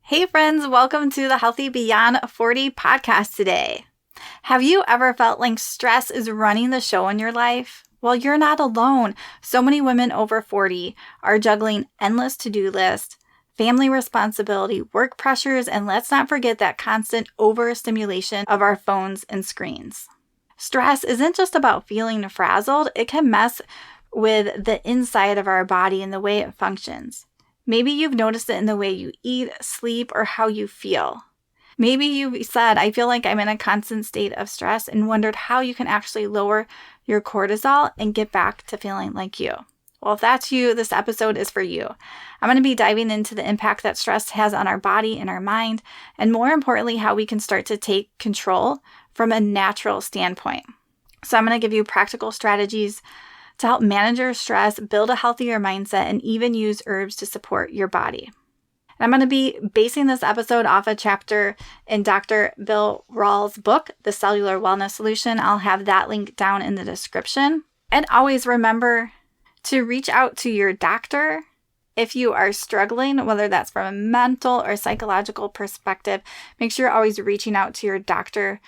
Hey friends, welcome to the Healthy Beyond 40 podcast today. Have you ever felt like stress is running the show in your life? Well, you're not alone. So many women over 40 are juggling endless to-do lists, family responsibility, work pressures, and let's not forget that constant overstimulation of our phones and screens. Stress isn't just about feeling frazzled, it can mess with the inside of our body and the way it functions. Maybe you've noticed it in the way you eat, sleep, or how you feel. Maybe you've said, I feel like I'm in a constant state of stress, and wondered how you can actually lower your cortisol and get back to feeling like you. Well, if that's you, this episode is for you. I'm going to be diving into the impact that stress has on our body and our mind, and more importantly, how we can start to take control from a natural standpoint. So I'm going to give you practical strategies to help manage your stress, build a healthier mindset, and even use herbs to support your body. And I'm going to be basing this episode off a chapter in Dr. Bill Rawls' book, The Cellular Wellness Solution. I'll have that link down in the description. And always remember to reach out to your doctor if you are struggling, whether that's from a mental or psychological perspective. Make sure you're always reaching out to your doctor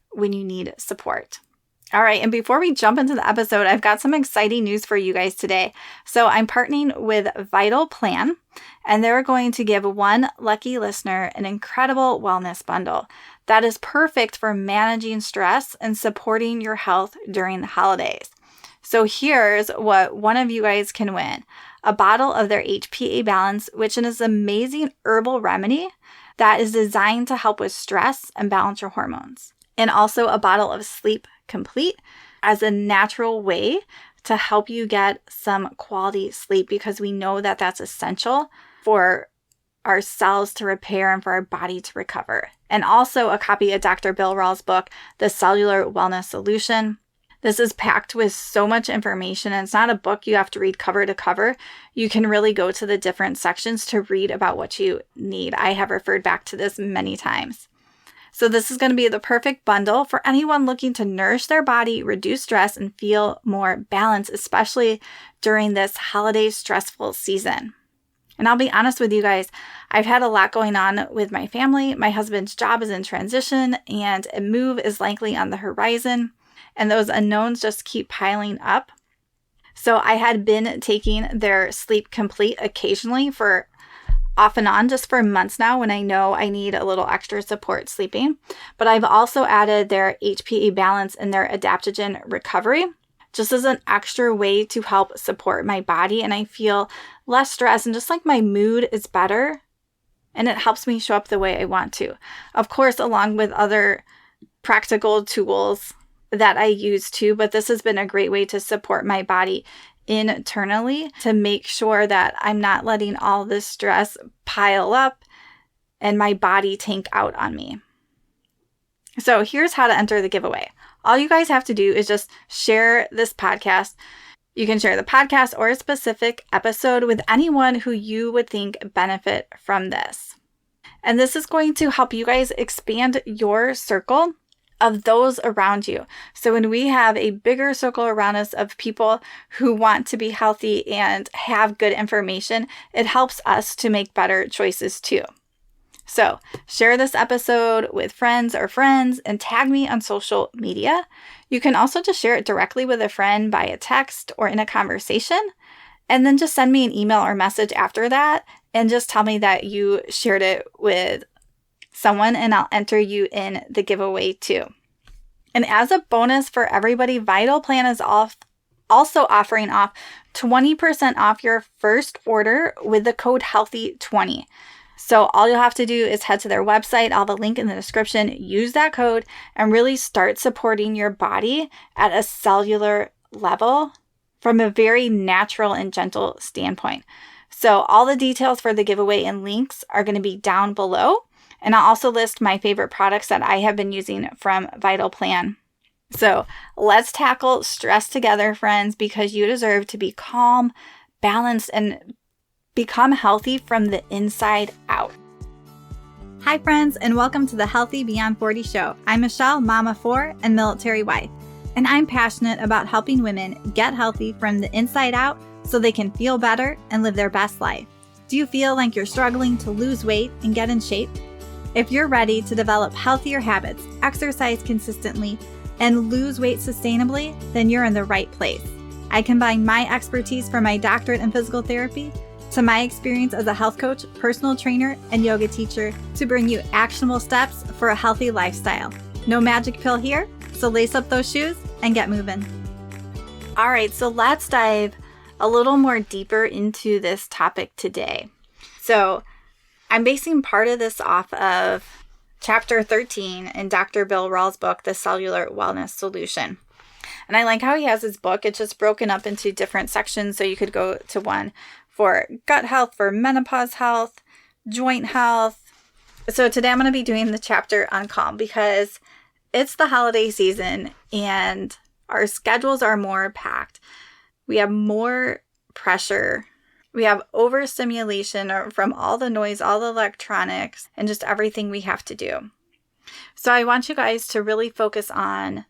when you need support. All right, and before we jump into the episode, I've got some exciting news for you guys today. So I'm partnering with Vital Plan, and they're going to give one lucky listener an incredible wellness bundle that is perfect for managing stress and supporting your health during the holidays. So here's what one of you guys can win: a bottle of their HPA Balance, which is an amazing herbal remedy that is designed to help with stress and balance your hormones. And also a bottle of Sleep Complete as a natural way to help you get some quality sleep, because we know that that's essential for our cells to repair and for our body to recover. And also a copy of Dr. Bill Rawls' book, The Cellular Wellness Solution. This is packed with so much information, and it's not a book you have to read cover to cover. You can really go to the different sections to read about what you need. I have referred back to this many times. So this is going to be the perfect bundle for anyone looking to nourish their body, reduce stress, and feel more balanced, especially during this holiday stressful season. And I'll be honest with you guys, I've had a lot going on with my family. My husband's job is in transition, and a move is likely on the horizon, and those unknowns just keep piling up. So I had been taking their Sleep Complete occasionally for off and on just for months now when I know I need a little extra support sleeping. But I've also added their HPA Balance and their adaptogen recovery just as an extra way to help support my body, and I feel less stress and just like my mood is better, and it helps me show up the way I want to. Of course, along with other practical tools that I use too, but this has been a great way to support my body internally to make sure that I'm not letting all this stress pile up and my body tank out on me. So here's how to enter the giveaway. All you guys have to do is just share this podcast. You can share the podcast or a specific episode with anyone who you would think benefit from this. And this is going to help you guys expand your circle of those around you. So when we have a bigger circle around us of people who want to be healthy and have good information, it helps us to make better choices too. So share this episode with friends and tag me on social media. You can also just share it directly with a friend by a text or in a conversation, and then just send me an email or message after that and just tell me that you shared it with someone, and I'll enter you in the giveaway too. And as a bonus for everybody, Vital Plan is also offering off 20% off your first order with the code HEALTHY20. So all you'll have to do is head to their website. I'll have a link in the description. Use that code and really start supporting your body at a cellular level from a very natural and gentle standpoint. So all the details for the giveaway and links are going to be down below. And I'll also list my favorite products that I have been using from Vital Plan. So let's tackle stress together, friends, because you deserve to be calm, balanced, and become healthy from the inside out. Hi, friends, and welcome to the Healthy Beyond 40 show. I'm Michele, mama 4 and military wife, and I'm passionate about helping women get healthy from the inside out so they can feel better and live their best life. Do you feel like you're struggling to lose weight and get in shape? If you're ready to develop healthier habits, exercise consistently, and lose weight sustainably, then you're in the right place. I combine my expertise from my doctorate in physical therapy to my experience as a health coach, personal trainer, and yoga teacher to bring you actionable steps for a healthy lifestyle. No magic pill here, so lace up those shoes and get moving. All right, so let's dive a little more deeper into this topic today. So I'm basing part of this off of chapter 13 in Dr. Bill Rawls' book, The Cellular Wellness Solution. And I like how he has his book. It's just broken up into different sections. So you could go to one for gut health, for menopause health, joint health. So today I'm going to be doing the chapter on calm because it's the holiday season and our schedules are more packed. We have more pressure. We have overstimulation from all the noise, all the electronics, and just everything we have to do. So I want you guys to really focus on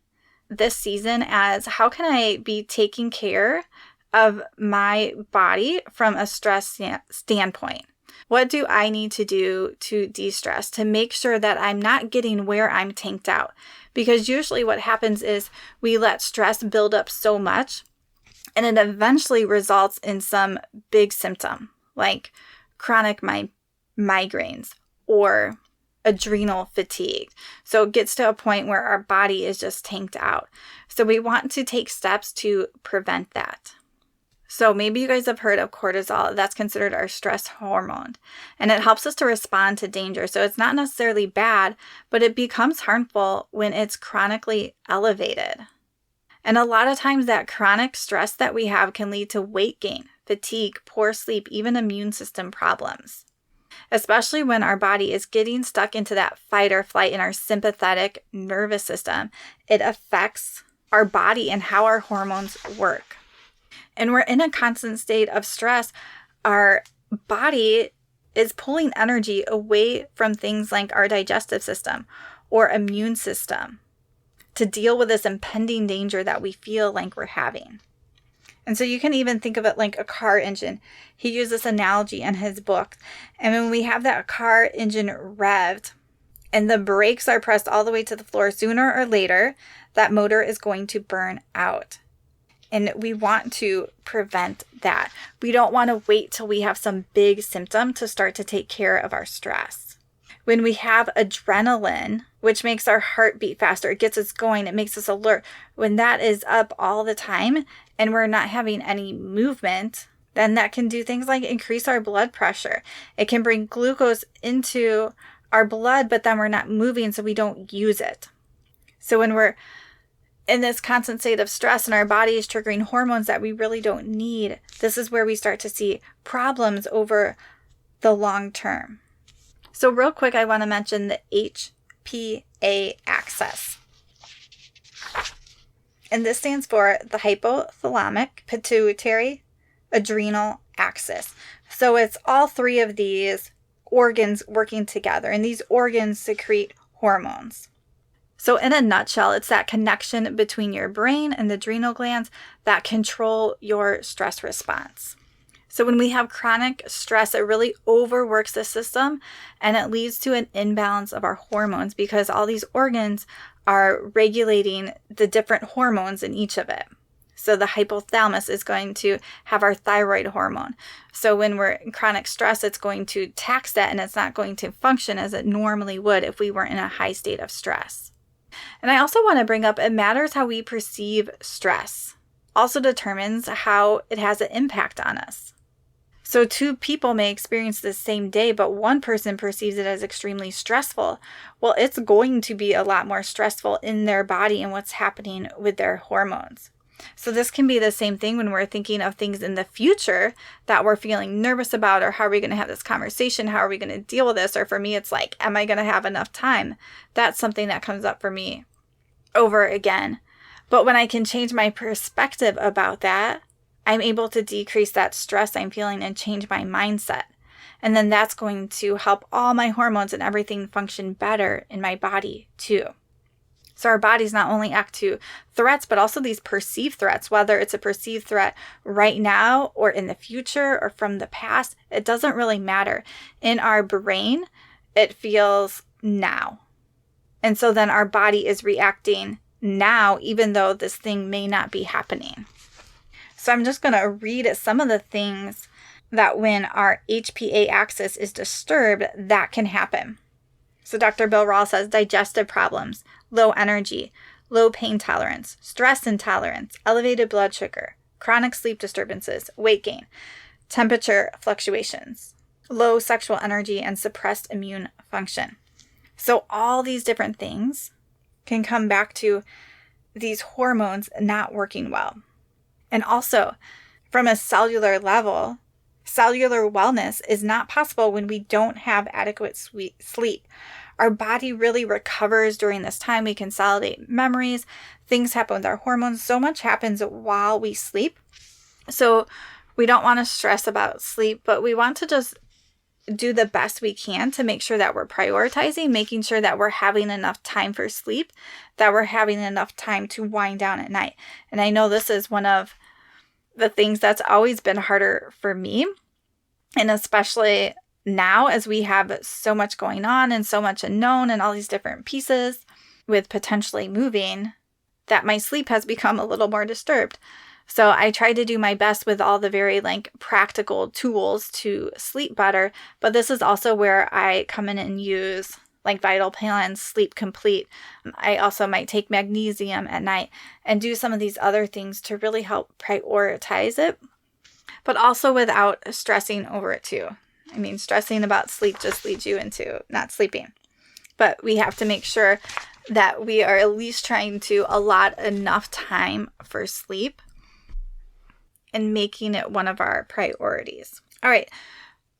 this season as how can I be taking care of my body from a stress standpoint? What do I need to do to de-stress to make sure that I'm not getting where I'm tanked out? Because usually what happens is we let stress build up so much and it eventually results in some big symptom like chronic migraines or adrenal fatigue. So it gets to a point where our body is just tanked out. So we want to take steps to prevent that. So maybe you guys have heard of cortisol. That's considered our stress hormone. And it helps us to respond to danger. So it's not necessarily bad, but it becomes harmful when it's chronically elevated. And a lot of times that chronic stress that we have can lead to weight gain, fatigue, poor sleep, even immune system problems. Especially when our body is getting stuck into that fight or flight in our sympathetic nervous system. It affects our body and how our hormones work. And we're in a constant state of stress. Our body is pulling energy away from things like our digestive system or immune system to deal with this impending danger that we feel like we're having. And so you can even think of it like a car engine. He used this analogy in his book. And when we have that car engine revved and the brakes are pressed all the way to the floor, sooner or later, that motor is going to burn out. And we want to prevent that. We don't want to wait till we have some big symptom to start to take care of our stress. When we have adrenaline, which makes our heart beat faster, it gets us going, it makes us alert. When that is up all the time and we're not having any movement, then that can do things like increase our blood pressure. It can bring glucose into our blood, but then we're not moving, so we don't use it. So when we're in this constant state of stress and our body is triggering hormones that we really don't need, this is where we start to see problems over the long term. So real quick, I want to mention the HPA axis. And this stands for the hypothalamic pituitary adrenal axis. So it's all three of these organs working together, and these organs secrete hormones. So in a nutshell, it's that connection between your brain and the adrenal glands that control your stress response. So when we have chronic stress, it really overworks the system and it leads to an imbalance of our hormones because all these organs are regulating the different hormones in each of it. So the hypothalamus is going to have our thyroid hormone. So when we're in chronic stress, it's going to tax that and it's not going to function as it normally would if we weren't in a high state of stress. And I also want to bring up, it matters how we perceive stress. Also determines how it has an impact on us. So two people may experience the same day, but one person perceives it as extremely stressful. Well, it's going to be a lot more stressful in their body and what's happening with their hormones. So this can be the same thing when we're thinking of things in the future that we're feeling nervous about, or how are we going to have this conversation? How are we going to deal with this? Or for me, it's like, am I going to have enough time? That's something that comes up for me over again. But when I can change my perspective about that, I'm able to decrease that stress I'm feeling and change my mindset. And then that's going to help all my hormones and everything function better in my body too. So our bodies not only act to threats, but also these perceived threats, whether it's a perceived threat right now or in the future or from the past, it doesn't really matter. In our brain, it feels now. And so then our body is reacting now, even though this thing may not be happening. So I'm just going to read some of the things that when our HPA axis is disturbed, that can happen. So Dr. Bill Rawls says digestive problems, low energy, low pain tolerance, stress intolerance, elevated blood sugar, chronic sleep disturbances, weight gain, temperature fluctuations, low sexual energy, and suppressed immune function. So all these different things can come back to these hormones not working well. And also, from a cellular level, cellular wellness is not possible when we don't have adequate sleep. Our body really recovers during this time. We consolidate memories. Things happen with our hormones. So much happens while we sleep. So we don't want to stress about sleep, but we want to just do the best we can to make sure that we're prioritizing, making sure that we're having enough time for sleep, that we're having enough time to wind down at night. And I know this is one of the things that's always been harder for me. And especially now as we have so much going on and so much unknown and all these different pieces with potentially moving, that my sleep has become a little more disturbed. So I try to do my best with all the very practical tools to sleep better. But this is also where I come in and use Vital Balance, Sleep Complete. I also might take magnesium at night and do some of these other things to really help prioritize it, but also without stressing over it too. I mean, stressing about sleep just leads you into not sleeping. But we have to make sure that we are at least trying to allot enough time for sleep and making it one of our priorities. All right.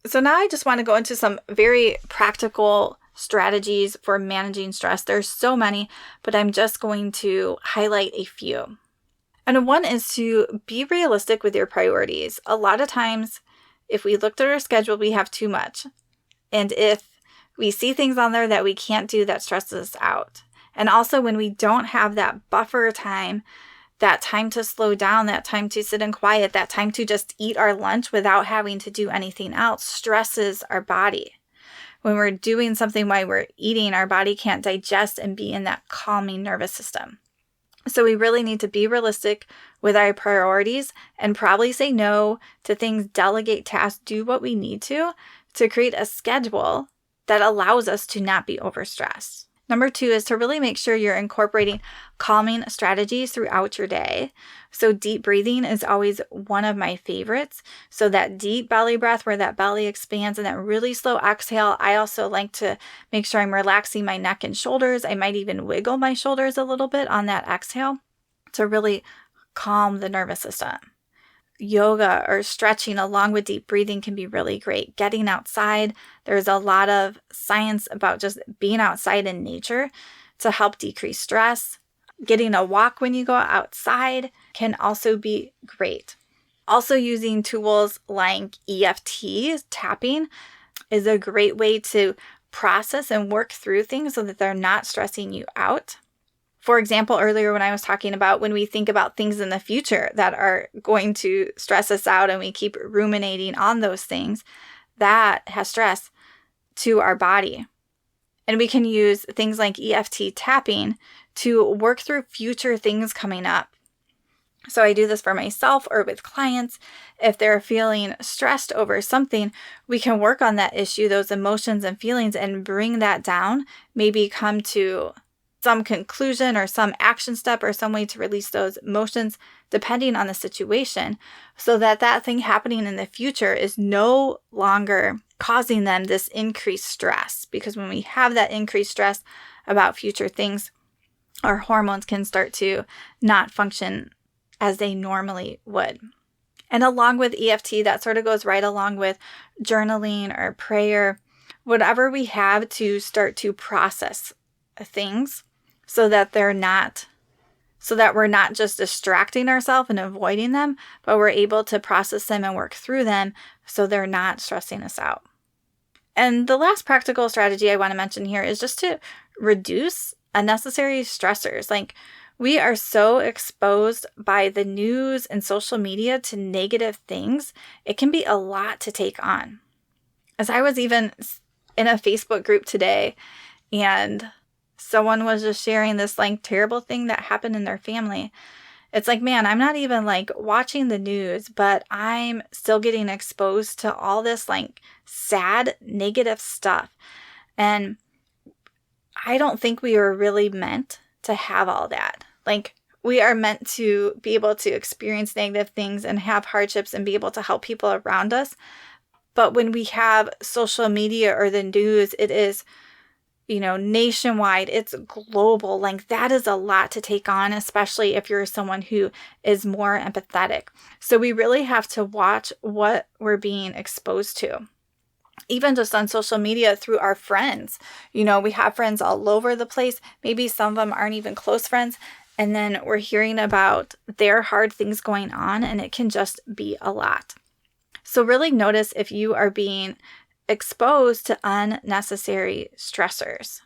So now I just want to go into some very practical strategies for managing stress. There's so many, but I'm just going to highlight a few. And one is to be realistic with your priorities. A lot of times, if we looked at our schedule, we have too much. And if we see things on there that we can't do, that stresses us out. And also when we don't have that buffer time, that time to slow down, that time to sit in quiet, that time to just eat our lunch without having to do anything else, stresses our body. When we're doing something while we're eating, our body can't digest and be in that calming nervous system. So we really need to be realistic with our priorities and probably say no to things, delegate tasks, do what we need to create a schedule that allows us to not be overstressed. Number 2 is to really make sure you're incorporating calming strategies throughout your day. So deep breathing is always one of my favorites. So that deep belly breath where that belly expands and that really slow exhale. I also like to make sure I'm relaxing my neck and shoulders. I might even wiggle my shoulders a little bit on that exhale to really calm the nervous system. Yoga or stretching along with deep breathing can be really great. Getting outside, there's a lot of science about just being outside in nature to help decrease stress. Getting a walk when you go outside can also be great. Also using tools like EFT, tapping, is a great way to process and work through things so that they're not stressing you out. For example, earlier when I was talking about when we think about things in the future that are going to stress us out and we keep ruminating on those things, that has stress to our body. And we can use things like EFT tapping to work through future things coming up. So I do this for myself or with clients. If they're feeling stressed over something, we can work on that issue, those emotions and feelings, and bring that down, maybe come to some conclusion or some action step or some way to release those emotions depending on the situation so that that thing happening in the future is no longer causing them this increased stress. Because when we have that increased stress about future things, our hormones can start to not function as they normally would. And along with EFT, that sort of goes right along with journaling or prayer, whatever we have to start to process things so that we're not just distracting ourselves and avoiding them, but we're able to process them and work through them so they're not stressing us out. And the last practical strategy I want to mention here is just to reduce unnecessary stressors. Like, we are so exposed by the news and social media to negative things. It can be a lot to take on. As I was even in a Facebook group today, and someone was just sharing this like terrible thing that happened in their family. It's like, man, I'm not even like watching the news, but I'm still getting exposed to all this like sad, negative stuff. And I don't think we were really meant to have all that. Like, we are meant to be able to experience negative things and have hardships and be able to help people around us. But when we have social media or the news, it is, nationwide, it's global. Like, that is a lot to take on, especially if you're someone who is more empathetic. So we really have to watch what we're being exposed to. Even just on social media through our friends. We have friends all over the place. Maybe some of them aren't even close friends. And then we're hearing about their hard things going on, and it can just be a lot. So really notice if you are being exposed to unnecessary stressors.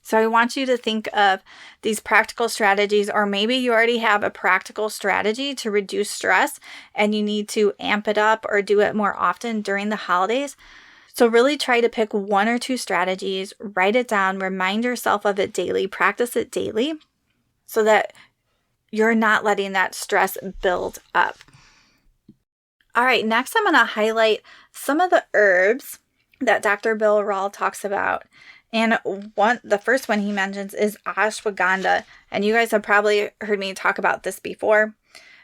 So I want you to think of these practical strategies, or maybe you already have a practical strategy to reduce stress and you need to amp it up or do it more often during the holidays. So really try to pick 1 or 2 strategies, write it down, remind yourself of it daily, practice it daily so that you're not letting that stress build up. All right, next I'm going to highlight some of the herbs that Dr. Bill Rawls talks about. And the first one he mentions is ashwagandha. And you guys have probably heard me talk about this before.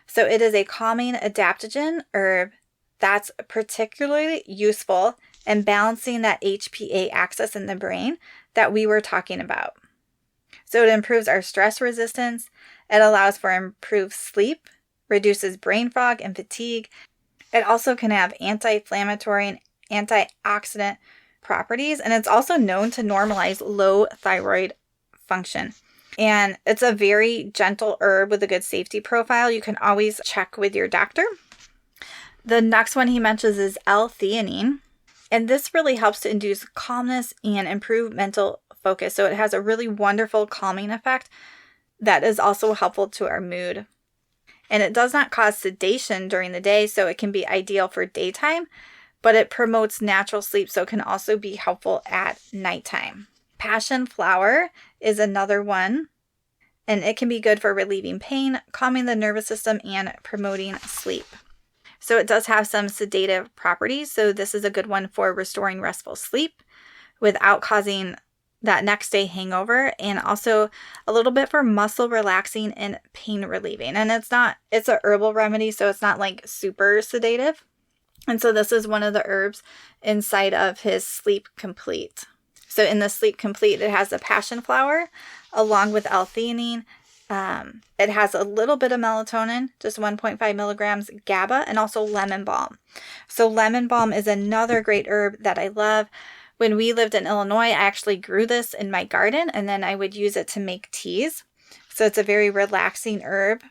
So it is a calming adaptogen herb that's particularly useful in balancing that HPA axis in the brain that we were talking about. So it improves our stress resistance. It allows for improved sleep, reduces brain fog and fatigue. It also can have anti-inflammatory and antioxidant properties, and it's also known to normalize low thyroid function. And it's a very gentle herb with a good safety profile. You can always check with your doctor. The next one he mentions is L-theanine, and this really helps to induce calmness and improve mental focus. So it has a really wonderful calming effect that is also helpful to our mood. And it does not cause sedation during the day, so it can be ideal for daytime, but it promotes natural sleep, so it can also be helpful at nighttime. Passion flower is another one, and it can be good for relieving pain, calming the nervous system, and promoting sleep. So it does have some sedative properties, so this is a good one for restoring restful sleep without causing that next day hangover, and also a little bit for muscle relaxing and pain relieving. And it's a herbal remedy, so it's not like super sedative. And so this is one of the herbs inside of his Sleep Complete. So in the Sleep Complete, it has the passion flower along with L-theanine. It has a little bit of melatonin, just 1.5 milligrams GABA, and also lemon balm. So lemon balm is another great herb that I love. When we lived in Illinois, I actually grew this in my garden, and then I would use it to make teas. So it's a very relaxing herb,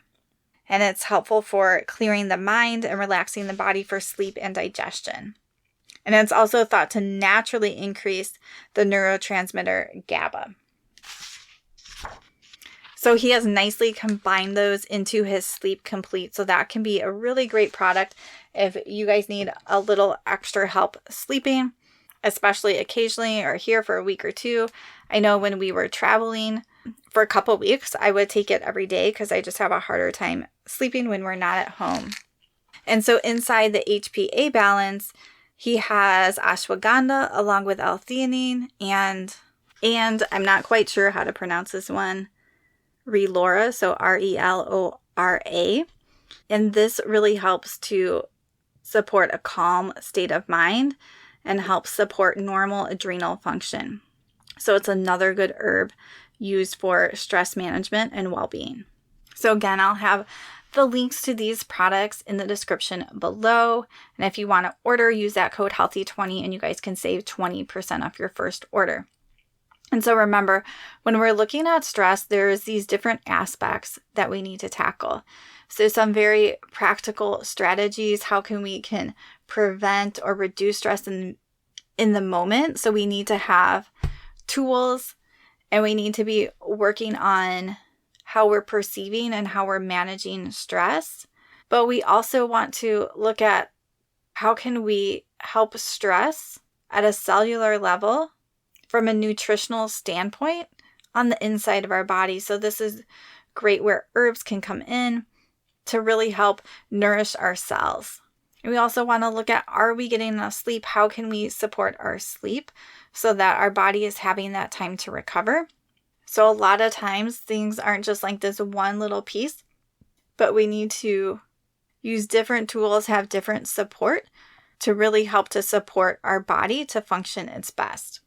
and it's helpful for clearing the mind and relaxing the body for sleep and digestion. And it's also thought to naturally increase the neurotransmitter GABA. So he has nicely combined those into his Sleep Complete. So that can be a really great product if you guys need a little extra help sleeping, especially occasionally or here for a week or two. I know when we were traveling for a couple weeks, I would take it every day because I just have a harder time sleeping when we're not at home. And so inside the HPA Balance, he has ashwagandha along with L-theanine and I'm not quite sure how to pronounce this one, Relora, so Relora. And this really helps to support a calm state of mind and helps support normal adrenal function. So it's another good herb used for stress management and well-being. So again, I'll have the links to these products in the description below. And if you want to order, use that code HEALTHY20 and you guys can save 20% off your first order. And so remember, when we're looking at stress, there's these different aspects that we need to tackle. So some very practical strategies, how we can prevent or reduce stress in the moment. So we need to have tools And we need to be working on how we're perceiving and how we're managing stress. But we also want to look at how can we help stress at a cellular level from a nutritional standpoint on the inside of our body. So this is great where herbs can come in to really help nourish our cells. And we also want to look at, are we getting enough sleep? How can we support our sleep so that our body is having that time to recover? So a lot of times things aren't just like this one little piece, but we need to use different tools, have different support to really help to support our body to function its best.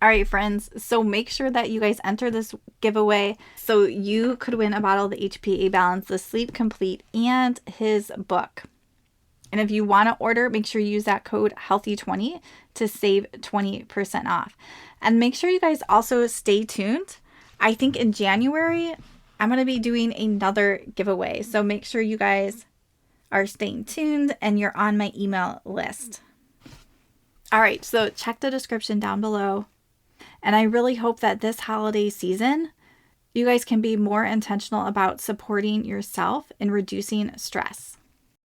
All right, friends, so make sure that you guys enter this giveaway so you could win a bottle of the HPA Balance, the Sleep Complete, and his book. And if you want to order, make sure you use that code HEALTHY20 to save 20% off. And make sure you guys also stay tuned. I think in January, I'm going to be doing another giveaway. So make sure you guys are staying tuned and you're on my email list. All right, so check the description down below. And I really hope that this holiday season, you guys can be more intentional about supporting yourself and reducing stress.